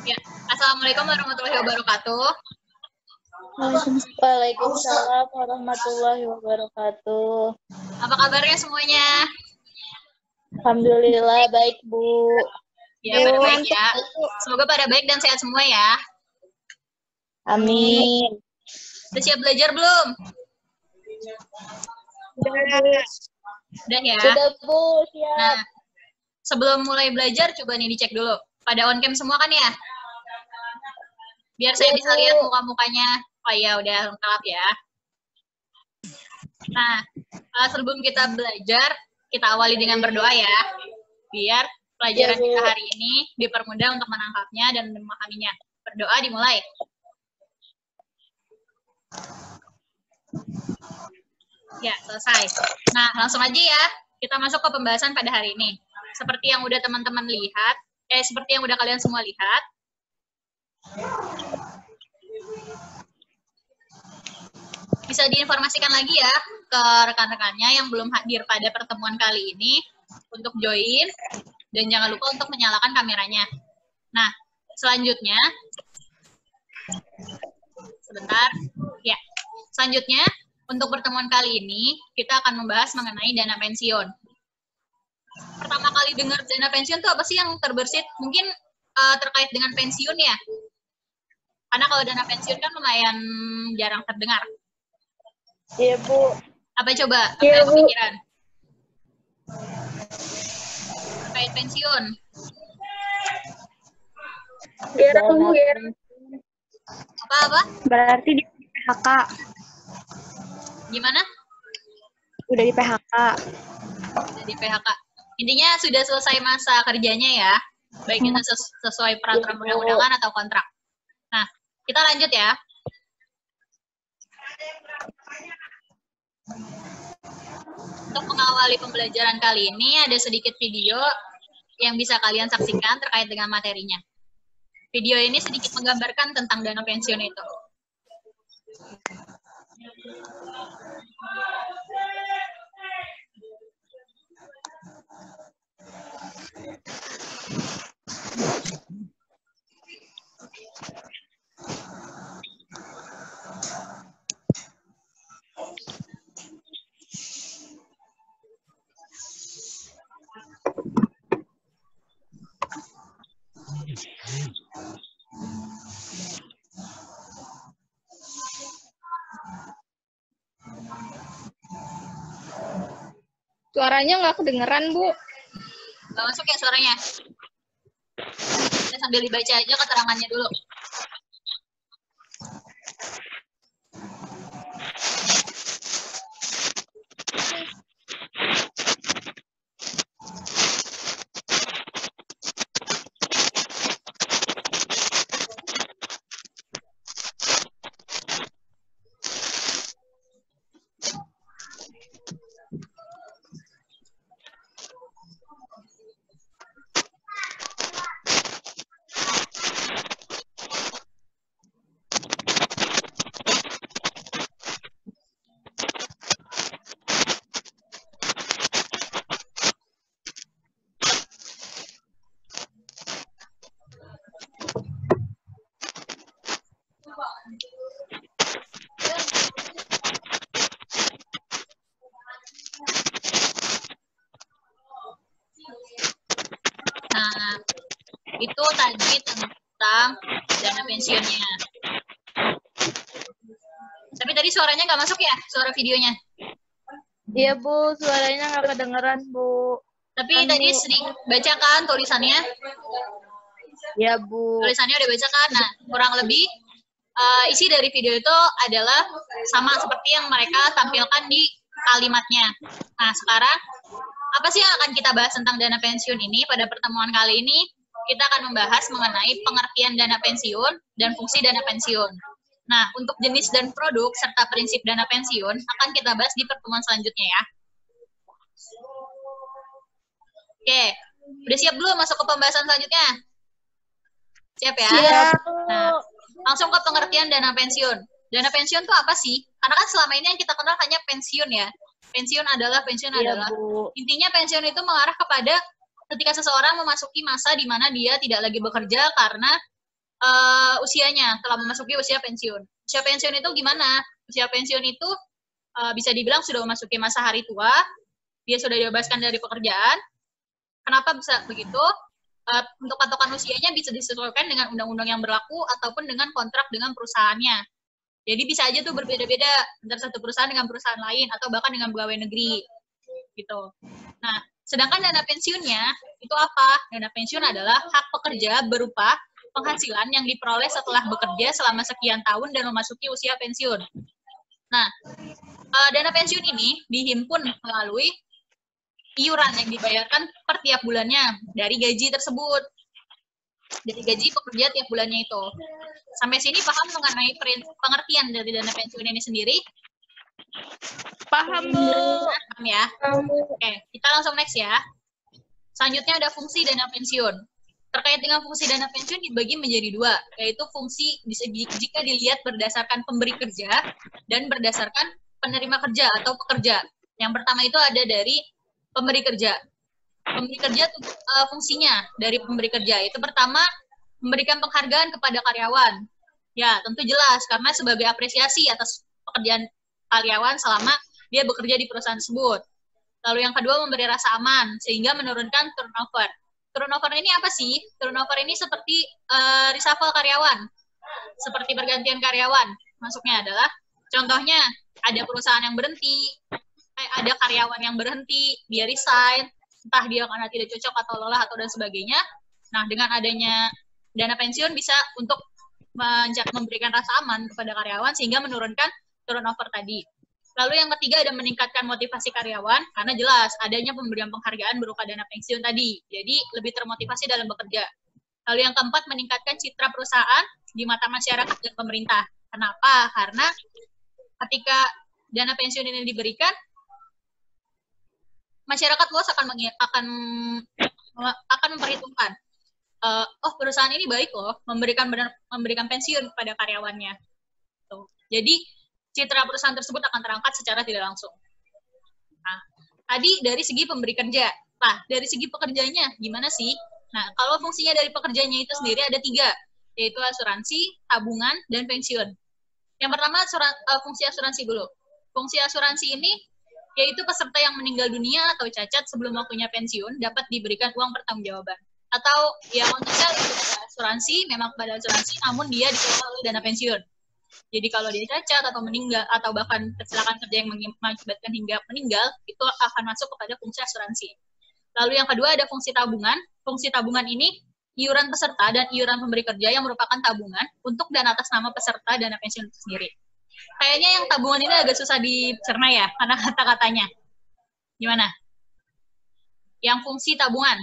Ya. Assalamualaikum warahmatullahi wabarakatuh. Waalaikumsalam warahmatullahi wabarakatuh. Apa kabarnya semuanya? Alhamdulillah baik, Bu. Ya, pada baik ya. Semoga pada baik dan sehat semua ya. Amin. Udah siap belajar belum? Udah ya? Sudah, Bu, siap. Nah, sebelum mulai belajar, coba nih dicek dulu. Pada on cam semua kan ya? Biar saya bisa lihat muka-mukanya. Oh iya, udah lengkap ya. Nah, sebelum kita belajar, kita awali dengan berdoa ya. Biar pelajaran kita hari ini dipermudah untuk menangkapnya dan memahaminya. Berdoa dimulai. Ya, selesai. Nah, langsung aja ya. Kita masuk ke pembahasan pada hari ini. Seperti yang udah teman-teman lihat, seperti yang udah kalian semua lihat, bisa diinformasikan lagi ya ke rekan-rekannya yang belum hadir pada pertemuan kali ini untuk join dan jangan lupa untuk menyalakan kameranya. Nah, selanjutnya, sebentar, ya. Selanjutnya, untuk pertemuan kali ini kita akan membahas mengenai dana pensiun. Pertama kali dengar dana pensiun itu apa sih yang terbersit? Mungkin terkait dengan pensiun ya. Karena kalau dana pensiun kan lumayan jarang terdengar. Iya, Bu. Apa coba? Apa yang kepikiran? Terkait pensiun. Apa? Berarti di PHK. Gimana? Udah di PHK. Udah di PHK. Intinya sudah selesai masa kerjanya ya. Baik itu sesuai peraturan undang-undangan atau kontrak. Nah, kita lanjut ya. Untuk mengawali pembelajaran kali ini ada sedikit video yang bisa kalian saksikan terkait dengan materinya. Video ini sedikit menggambarkan tentang dana pensiun itu. Suaranya nggak kedengeran, Bu. Nggak masuk ya suaranya? Kita sambil dibaca aja keterangannya dulu. Nah, itu tadi tentang dana pensiunnya. Tapi tadi suaranya nggak masuk ya, suara videonya? Iya, Bu, suaranya nggak kedengeran, Bu. Tapi tadi sering baca kan tulisannya? Iya, Bu. Tulisannya udah baca kan? Nah, kurang lebih isi dari video itu adalah sama seperti yang mereka tampilkan di kalimatnya. Nah, sekarang apa sih yang akan kita bahas tentang dana pensiun ini? Pada pertemuan kali ini, kita akan membahas mengenai pengertian dana pensiun dan fungsi dana pensiun. Nah, untuk jenis dan produk serta prinsip dana pensiun akan kita bahas di pertemuan selanjutnya ya. Oke, udah siap belum masuk ke pembahasan selanjutnya? Siap ya? Siap. Nah, langsung ke pengertian dana pensiun. Dana pensiun itu apa sih? Karena kan selama ini yang kita kenal hanya pensiun ya. Pensiun adalah. Bu. Intinya pensiun itu mengarah kepada ketika seseorang memasuki masa di mana dia tidak lagi bekerja karena usianya, telah memasuki usia pensiun. Usia pensiun itu gimana? Usia pensiun itu bisa dibilang sudah memasuki masa hari tua, dia sudah dibebaskan dari pekerjaan. Kenapa bisa begitu? Untuk patokan usianya bisa disesuaikan dengan undang-undang yang berlaku ataupun dengan kontrak dengan perusahaannya. Jadi bisa aja tuh berbeda-beda antara satu perusahaan dengan perusahaan lain atau bahkan dengan pegawai negeri gitu. Nah, sedangkan dana pensiunnya itu apa? Dana pensiun adalah hak pekerja berupa penghasilan yang diperoleh setelah bekerja selama sekian tahun dan memasuki usia pensiun. Nah, dana pensiun ini dihimpun melalui iuran yang dibayarkan per tiap bulannya dari gaji tersebut. Dari gaji pekerja tiap bulannya itu. Sampai sini paham mengenai pengertian dari dana pensiun ini sendiri? Paham, Bu. Paham ya? Oke, kita langsung next ya. Selanjutnya ada fungsi dana pensiun. Terkait dengan fungsi dana pensiun dibagi menjadi dua, yaitu fungsi jika dilihat berdasarkan pemberi kerja dan berdasarkan penerima kerja atau pekerja. Yang pertama itu ada dari pemberi kerja. Pemberi kerja fungsinya dari pemberi kerja itu pertama memberikan penghargaan kepada karyawan. Ya, tentu jelas karena sebagai apresiasi atas pekerjaan karyawan selama dia bekerja di perusahaan tersebut. Lalu yang kedua memberi rasa aman sehingga menurunkan turnover. Turnover ini apa sih? Turnover ini seperti reshuffle karyawan. Seperti pergantian karyawan. Masuknya adalah contohnya ada perusahaan yang berhenti, ada karyawan yang berhenti, dia resign, entah dia karena tidak cocok atau lelah atau dan sebagainya. Nah, dengan adanya dana pensiun bisa untuk memberikan rasa aman kepada karyawan sehingga menurunkan turnover tadi. Lalu yang ketiga ada meningkatkan motivasi karyawan karena jelas adanya pemberian penghargaan berupa dana pensiun tadi. Jadi lebih termotivasi dalam bekerja. Lalu yang keempat meningkatkan citra perusahaan di mata masyarakat dan pemerintah. Kenapa? Karena ketika dana pensiun ini diberikan, masyarakat luas akan memperhitungkan, oh perusahaan ini baik loh memberikan pensiun kepada karyawannya. Tuh. Jadi citra perusahaan tersebut akan terangkat secara tidak langsung. Nah, tadi dari segi pemberi kerja. Nah, dari segi pekerjanya gimana sih? Nah, kalau fungsinya dari pekerjanya itu sendiri ada 3, yaitu asuransi, tabungan, dan pensiun. Yang pertama fungsi asuransi dulu. Fungsi asuransi ini yaitu peserta yang meninggal dunia atau cacat sebelum waktunya pensiun dapat diberikan uang pertanggungjawaban. Atau ya konteksnya asuransi, memang pada asuransi, namun dia dikelola oleh dana pensiun. Jadi kalau dia cacat atau meninggal atau bahkan kecelakaan kerja yang mengakibatkan hingga meninggal, itu akan masuk kepada fungsi asuransi. Lalu yang kedua ada fungsi tabungan. Fungsi tabungan ini iuran peserta dan iuran pemberi kerja yang merupakan tabungan untuk dan atas nama peserta dana pensiun itu sendiri. Kayaknya yang tabungan ini agak susah dicerna ya, karena kata-katanya. Gimana? Yang fungsi tabungan.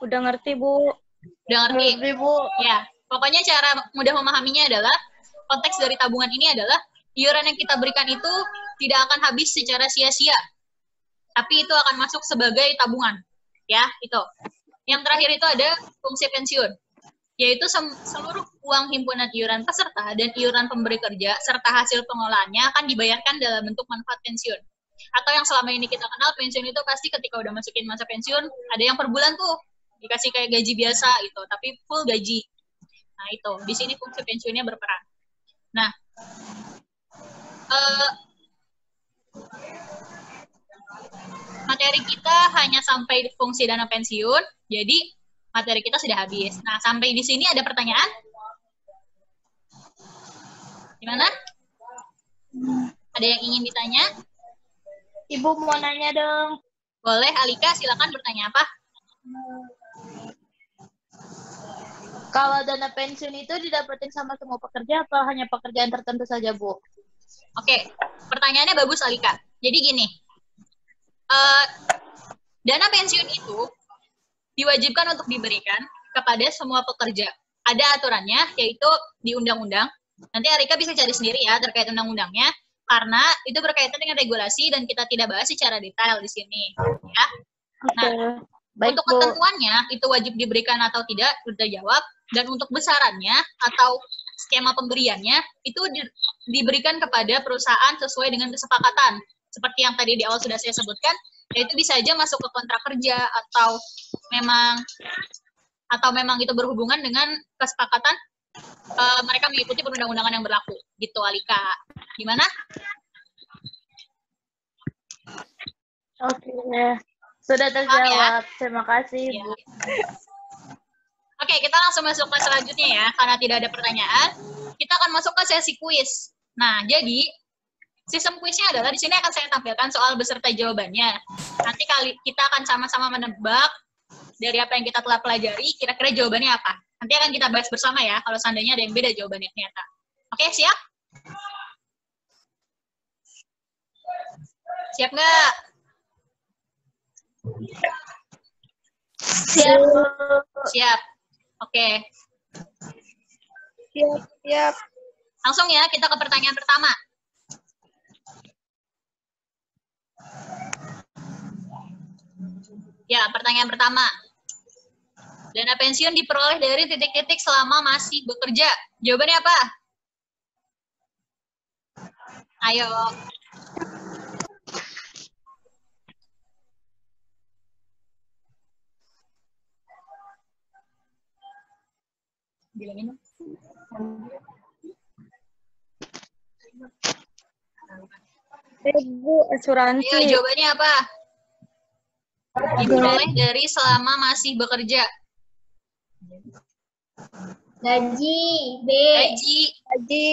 Udah ngerti, Bu. Udah ngerti? Ngerti, Bu. Ya, pokoknya cara mudah memahaminya adalah, konteks dari tabungan ini adalah, iuran yang kita berikan itu tidak akan habis secara sia-sia. Tapi itu akan masuk sebagai tabungan. Ya, itu. Yang terakhir itu ada fungsi pensiun, yaitu seluruh uang himpunan iuran peserta dan iuran pemberi kerja serta hasil pengolahannya akan dibayarkan dalam bentuk manfaat pensiun. Atau yang selama ini kita kenal pensiun itu pasti ketika udah masukin masa pensiun, ada yang per bulan tuh dikasih kayak gaji biasa gitu, tapi full gaji. Nah itu, di sini fungsi pensiunnya berperan. Nah, materi kita hanya sampai fungsi dana pensiun, jadi materi kita sudah habis. Nah, sampai di sini ada pertanyaan? Gimana? Ada yang ingin ditanya? Ibu mau nanya dong. Boleh, Alika, silakan bertanya apa? Kalau dana pensiun itu didapetin sama semua pekerja atau hanya pekerjaan tertentu saja, Bu? Oke, pertanyaannya bagus, Alika. Jadi gini, dana pensiun itu diwajibkan untuk diberikan kepada semua pekerja. Ada aturannya, yaitu di undang-undang. Nanti Alika bisa cari sendiri ya terkait undang-undangnya, karena itu berkaitan dengan regulasi dan kita tidak bahas secara detail di sini. Ya. Nah, baik, untuk ketentuannya itu wajib diberikan atau tidak sudah jawab, dan untuk besarannya atau skema pemberiannya itu diberikan kepada perusahaan sesuai dengan kesepakatan. Seperti yang tadi di awal sudah saya sebutkan, yaitu bisa aja masuk ke kontrak kerja atau memang atau memang itu berhubungan dengan kesepakatan mereka mengikuti perundang-undangan yang berlaku. Gitu, Alika. Gimana? Oke. Sudah terjawab. Terima kasih, Bu. Oke, kita langsung masuk ke selanjutnya ya. Karena tidak ada pertanyaan, kita akan masuk ke sesi kuis. Nah, jadi sistem kuisnya adalah di sini akan saya tampilkan soal beserta jawabannya. Nanti kita akan sama-sama menebak dari apa yang kita telah pelajari, kira-kira jawabannya apa. Nanti akan kita bahas bersama ya, kalau seandainya ada yang beda jawabannya ternyata. Oke, siap? Siap nggak? Siap. Siap. Oke. Siap. Langsung ya, kita ke pertanyaan pertama. Ya, pertanyaan pertama. Dana pensiun diperoleh dari titik-titik selama masih bekerja. Jawabannya apa? Ayo. Bilangin dong. Bu, asuransi. Ayo, jawabannya apa? Diperoleh dari selama masih bekerja. Gaji, B. Gaji.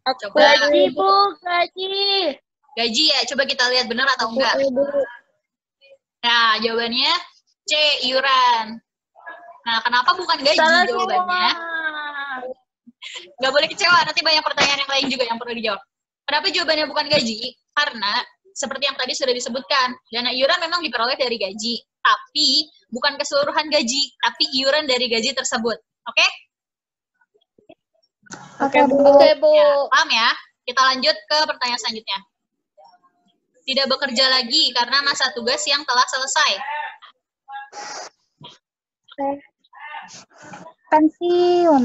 Coba. Gaji, Bu. Gaji. Gaji ya, coba kita lihat benar atau enggak. Nah, jawabannya C, iuran. Nah, kenapa bukan gaji Salah jawabannya? semua. Nggak boleh kecewa, nanti banyak pertanyaan yang lain juga yang perlu dijawab. Kenapa jawabannya bukan gaji? Karena, seperti yang tadi sudah disebutkan, dana iuran memang diperoleh dari gaji, tapi bukan keseluruhan gaji, tapi iuran dari gaji tersebut. Oke? Oke, Bu. Oke, Bu. Ya, paham ya? Kita lanjut ke pertanyaan selanjutnya. Tidak bekerja lagi karena masa tugas yang telah selesai. Pensiun.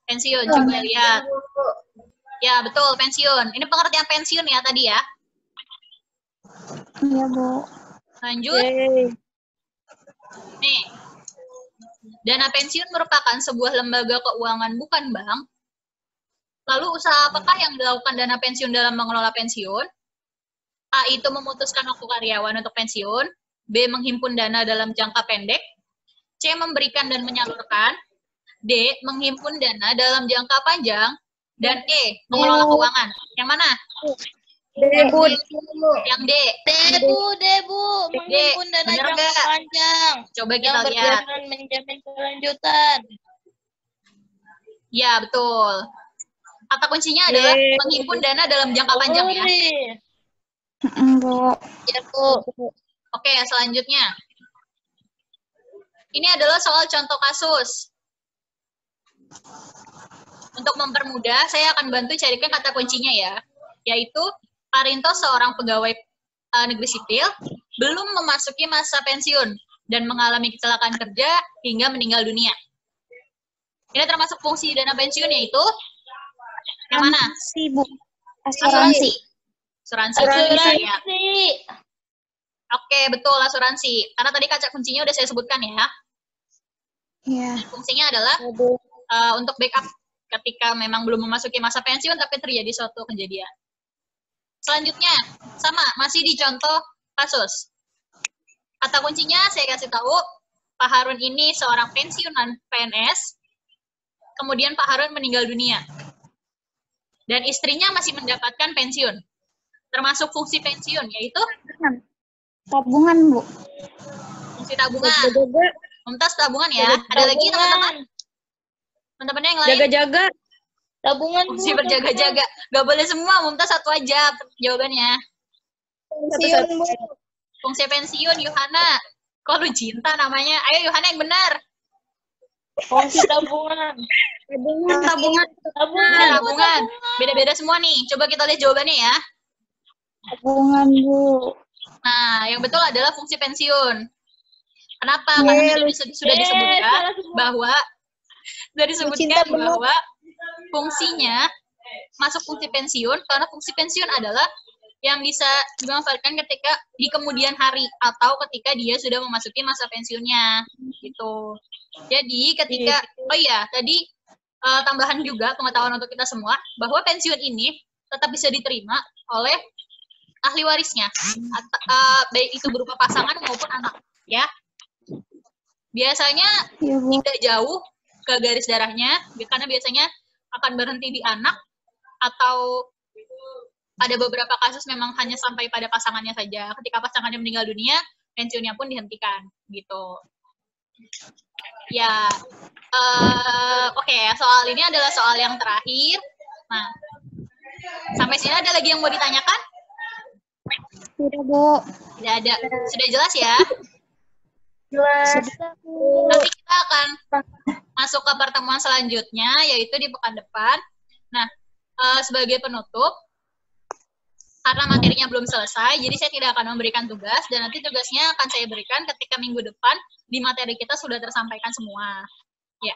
Pensiun, coba lihat. Ya, betul, pensiun. Ini pengertian pensiun ya tadi ya. Iya, Bu. Lanjut. Nih. Dana pensiun merupakan sebuah lembaga keuangan bukan bank. Lalu usaha apakah yang dilakukan dana pensiun dalam mengelola pensiun? A. Itu memutuskan waktu karyawan untuk pensiun. B. Menghimpun dana dalam jangka pendek. C. Memberikan dan menyalurkan. D. Menghimpun dana dalam jangka panjang. Dan E. Mengelola keuangan. Yang mana? Bu. Yang D. Bu. Menghimpun dana Bener jangka nggak? panjang. Coba Yang kita lihat. bertujuan menjamin kelanjutan. Ya, betul. Kata kuncinya adalah menghimpun dana dalam jangka panjang ya. Bu. Ya, Bu. Oke, selanjutnya. Ini adalah soal contoh kasus. Untuk mempermudah, saya akan bantu carikan kata kuncinya ya. Yaitu, Parinto seorang pegawai negeri sipil, belum memasuki masa pensiun, dan mengalami kecelakaan kerja hingga meninggal dunia. Ini termasuk fungsi dana pensiun yaitu, yang mana? Bu. Asuransi. Asuransi. Ya. Oke, betul, asuransi. Karena tadi kata kuncinya udah saya sebutkan ya. Iya. Fungsinya adalah untuk backup ketika memang belum memasuki masa pensiun tapi terjadi suatu kejadian. Selanjutnya, sama, masih di contoh kasus. Kata kuncinya saya kasih tahu, Pak Harun ini seorang pensiunan PNS, kemudian Pak Harun meninggal dunia. Dan istrinya masih mendapatkan pensiun. Termasuk fungsi pensiun, yaitu Tabungan, Bu. fungsi tabungan. Mumtaz tabungan ya. Ada lagi teman-teman? Teman-teman yang lain? Jaga-jaga. Tabungan, Bu. Fungsi berjaga-jaga. Gak boleh semua, Mumtaz satu aja jawabannya. Pensiun, Bu. Fungsi pensiun, Yohana. Kok lu cinta namanya? Ayo Yohana yang benar. Fungsi tabungan. Tabungan. Tabungan. Beda-beda semua nih. Coba kita lihat jawabannya ya. Tabungan, Bu. Nah, yang betul adalah fungsi pensiun. Kenapa? Karena tadi sudah disebutkan bahwa fungsinya masuk fungsi pensiun karena fungsi pensiun adalah yang bisa dimanfaatkan ketika di kemudian hari atau ketika dia sudah memasuki masa pensiunnya gitu. Jadi ketika oh iya tadi tambahan juga pengetahuan untuk kita semua bahwa pensiun ini tetap bisa diterima oleh ahli warisnya, baik itu berupa pasangan maupun anak, ya. Biasanya Iya, Bu. tidak jauh ke garis darahnya, karena biasanya akan berhenti di anak atau ada beberapa kasus memang hanya sampai pada pasangannya saja. Ketika pasangannya meninggal dunia, pensiunnya pun dihentikan, gitu. Ya, oke, soal ini adalah soal yang terakhir. Nah, sampai sini ada lagi yang mau ditanyakan? Tidak, Bu. Tidak ada. Sudah jelas ya? Jelas. Nanti kita akan masuk ke pertemuan selanjutnya, yaitu di pekan depan. Nah, sebagai penutup, karena materinya belum selesai, jadi saya tidak akan memberikan tugas, dan nanti tugasnya akan saya berikan ketika minggu depan di materi kita sudah tersampaikan semua. Ya.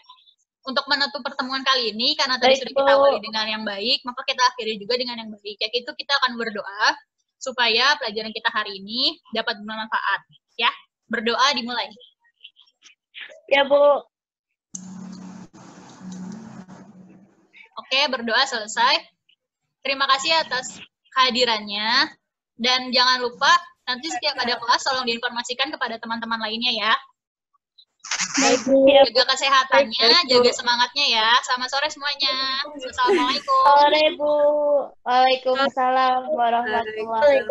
Untuk menutup pertemuan kali ini, karena tadi sudah kita awali dengan yang baik, maka kita akhiri juga dengan yang baik. Yaitu kita akan berdoa supaya pelajaran kita hari ini dapat bermanfaat. Ya, berdoa dimulai. Ya, Bu. Oke, berdoa selesai. Terima kasih atas kehadirannya. Dan jangan lupa, nanti setiap ada kelas, tolong diinformasikan kepada teman-teman lainnya ya. Baik, Bu. Jaga kesehatannya, jaga semangatnya ya. Selamat sore semuanya. Assalamualaikum. Sore, Bu. Waalaikumsalam warahmatullahi wabarakatuh.